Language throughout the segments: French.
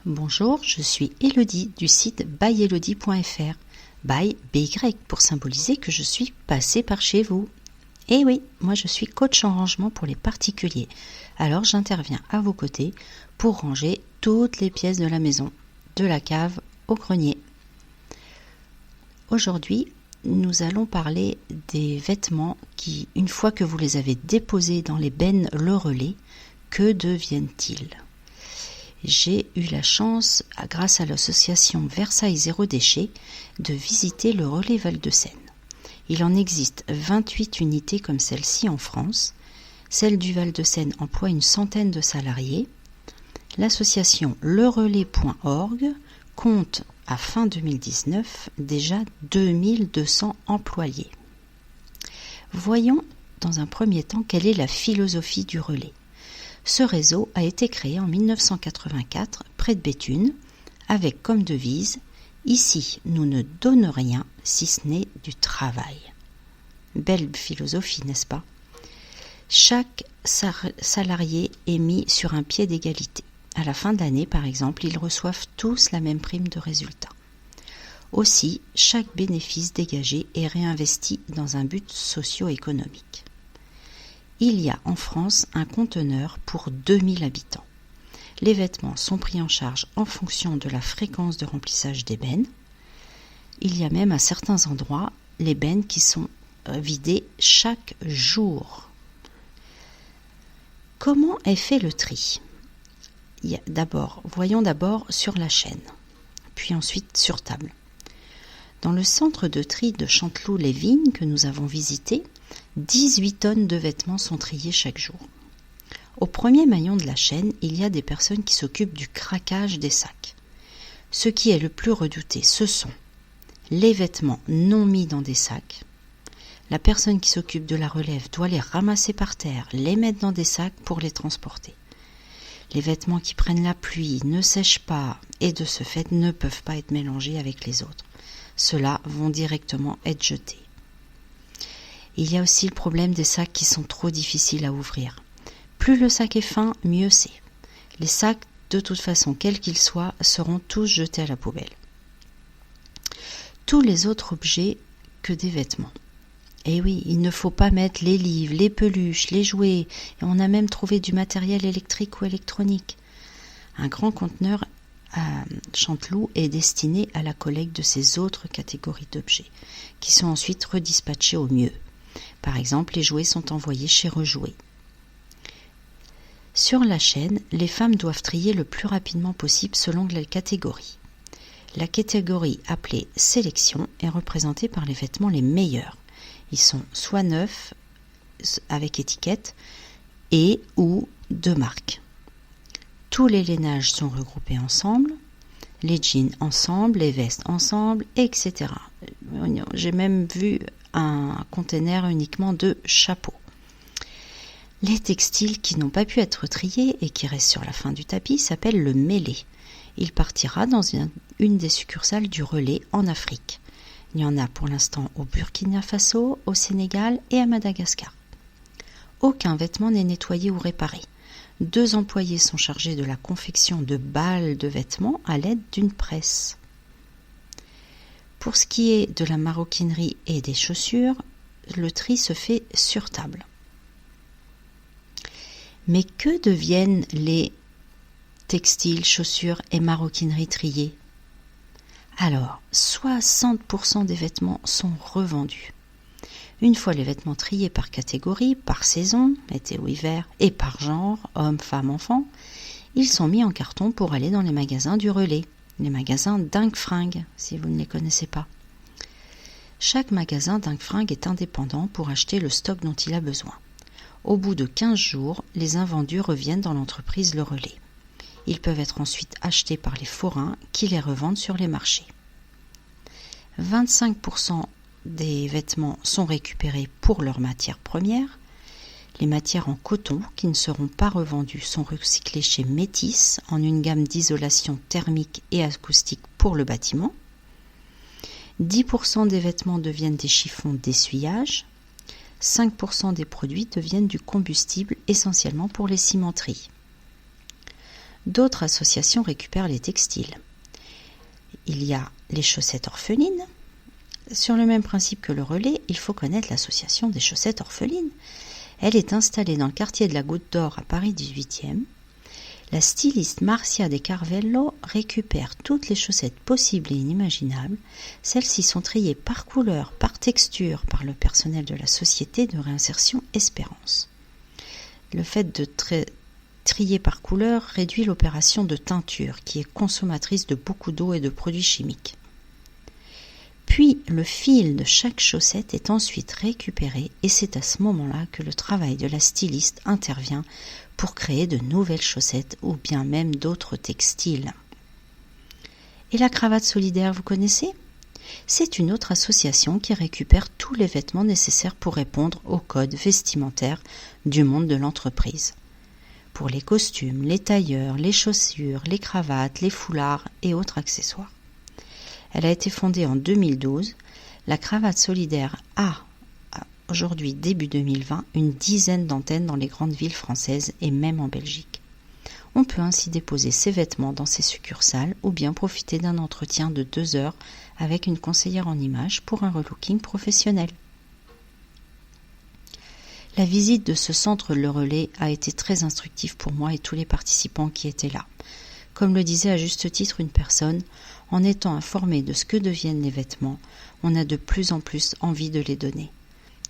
Bonjour, je suis Élodie du site byelodie.fr. By BY pour symboliser que je suis passée par chez vous. Et oui, moi je suis coach en rangement pour les particuliers. Alors j'interviens à vos côtés pour ranger toutes les pièces de la maison, de la cave au grenier. Aujourd'hui, nous allons parler des vêtements qui, une fois que vous les avez déposés dans les bennes Le Relais, que deviennent-ils ? J'ai eu la chance, grâce à l'association Versailles Zéro Déchet, de visiter le Relais Val-de-Seine. Il en existe 28 unités comme celle-ci en France. Celle du Val-de-Seine emploie une centaine de salariés. L'association lerelais.org compte à fin 2019 déjà 2200 employés. Voyons dans un premier temps quelle est la philosophie du relais. Ce réseau a été créé en 1984 près de Béthune avec comme devise « Ici, nous ne donnons rien si ce n'est du travail ». Belle philosophie, n'est-ce pas ? Chaque salarié est mis sur un pied d'égalité. À la fin de l'année, par exemple, ils reçoivent tous la même prime de résultat. Aussi, chaque bénéfice dégagé est réinvesti dans un but socio-économique. Il y a en France un conteneur pour 2000 habitants. Les vêtements sont pris en charge en fonction de la fréquence de remplissage des bennes. Il y a même à certains endroits les bennes qui sont vidées chaque jour. Comment est fait le tri ? Voyons d'abord sur la chaîne, puis ensuite sur table. Dans le centre de tri de Chanteloup-les-Vignes que nous avons visité, 18 tonnes de vêtements sont triés chaque jour. Au premier maillon de la chaîne, il y a des personnes qui s'occupent du craquage des sacs. Ce qui est le plus redouté, ce sont les vêtements non mis dans des sacs. La personne qui s'occupe de la relève doit les ramasser par terre, les mettre dans des sacs pour les transporter. Les vêtements qui prennent la pluie ne sèchent pas et de ce fait ne peuvent pas être mélangés avec les autres. Ceux-là vont directement être jetés. Il y a aussi le problème des sacs qui sont trop difficiles à ouvrir. Plus le sac est fin, mieux c'est. Les sacs, de toute façon, quels qu'ils soient, seront tous jetés à la poubelle. Tous les autres objets que des vêtements. Et oui, il ne faut pas mettre les livres, les peluches, les jouets, et on a même trouvé du matériel électrique ou électronique. Un grand conteneur à Chanteloup est destiné à la collecte de ces autres catégories d'objets, qui sont ensuite redispatchés au mieux. Par exemple, les jouets sont envoyés chez Rejouer. Sur la chaîne, les femmes doivent trier le plus rapidement possible selon la catégorie. La catégorie appelée sélection est représentée par les vêtements les meilleurs. Ils sont soit neufs avec étiquette et ou de marque. Tous les lainages sont regroupés ensemble, les jeans ensemble, les vestes ensemble, etc. J'ai même vu un container uniquement de chapeaux. Les textiles qui n'ont pas pu être triés et qui restent sur la fin du tapis s'appellent le mêlé. Il partira dans une des succursales du Relais en Afrique. Il y en a pour l'instant au Burkina Faso, au Sénégal et à Madagascar. Aucun vêtement n'est nettoyé ou réparé. 2 employés sont chargés de la confection de balles de vêtements à l'aide d'une presse. Pour ce qui est de la maroquinerie et des chaussures, le tri se fait sur table. Mais que deviennent les textiles, chaussures et maroquineries triées ? Alors, 60% des vêtements sont revendus. Une fois les vêtements triés par catégorie, par saison, été ou hiver, et par genre, homme, femme, enfant, ils sont mis en carton pour aller dans les magasins du Relais, les magasins Dingue Fringue, si vous ne les connaissez pas. Chaque magasin Dingue Fringue est indépendant pour acheter le stock dont il a besoin. Au bout de 15 jours, les invendus reviennent dans l'entreprise Le Relais. Ils peuvent être ensuite achetés par les forains qui les revendent sur les marchés. 25% des vêtements sont récupérés pour leur matière première. Les matières en coton qui ne seront pas revendues sont recyclées chez Métis en une gamme d'isolation thermique et acoustique pour le bâtiment. 10% des vêtements deviennent des chiffons d'essuyage. 5% des produits deviennent du combustible essentiellement pour les cimenteries. D'autres associations récupèrent les textiles. Il y a les chaussettes orphelines. Sur le même principe que le relais, il faut connaître l'association des chaussettes orphelines. Elle est installée dans le quartier de la Goutte d'Or à Paris 18e. La styliste Marcia De Carvello récupère toutes les chaussettes possibles et inimaginables. Celles-ci sont triées par couleur, par texture, par le personnel de la société de réinsertion Espérance. Le fait de trier par couleur réduit l'opération de teinture, qui est consommatrice de beaucoup d'eau et de produits chimiques. Puis le fil de chaque chaussette est ensuite récupéré et c'est à ce moment-là que le travail de la styliste intervient pour créer de nouvelles chaussettes ou bien même d'autres textiles. Et la cravate solidaire, vous connaissez ? C'est une autre association qui récupère tous les vêtements nécessaires pour répondre au code vestimentaire du monde de l'entreprise. Pour les costumes, les tailleurs, les chaussures, les cravates, les foulards et autres accessoires. Elle a été fondée en 2012. La cravate solidaire a, aujourd'hui début 2020, une dizaine d'antennes dans les grandes villes françaises et même en Belgique. On peut ainsi déposer ses vêtements dans ses succursales ou bien profiter d'un entretien de 2 heures avec une conseillère en images pour un relooking professionnel. La visite de ce centre Le Relais a été très instructive pour moi et tous les participants qui étaient là. Comme le disait à juste titre une personne, en étant informé de ce que deviennent les vêtements, on a de plus en plus envie de les donner.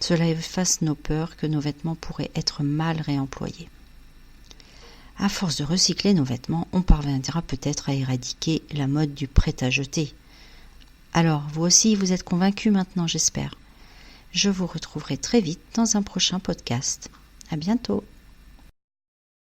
Cela efface nos peurs que nos vêtements pourraient être mal réemployés. À force de recycler nos vêtements, on parviendra peut-être à éradiquer la mode du prêt-à-jeter. Alors, vous aussi, vous êtes convaincus maintenant, j'espère. Je vous retrouverai très vite dans un prochain podcast. À bientôt.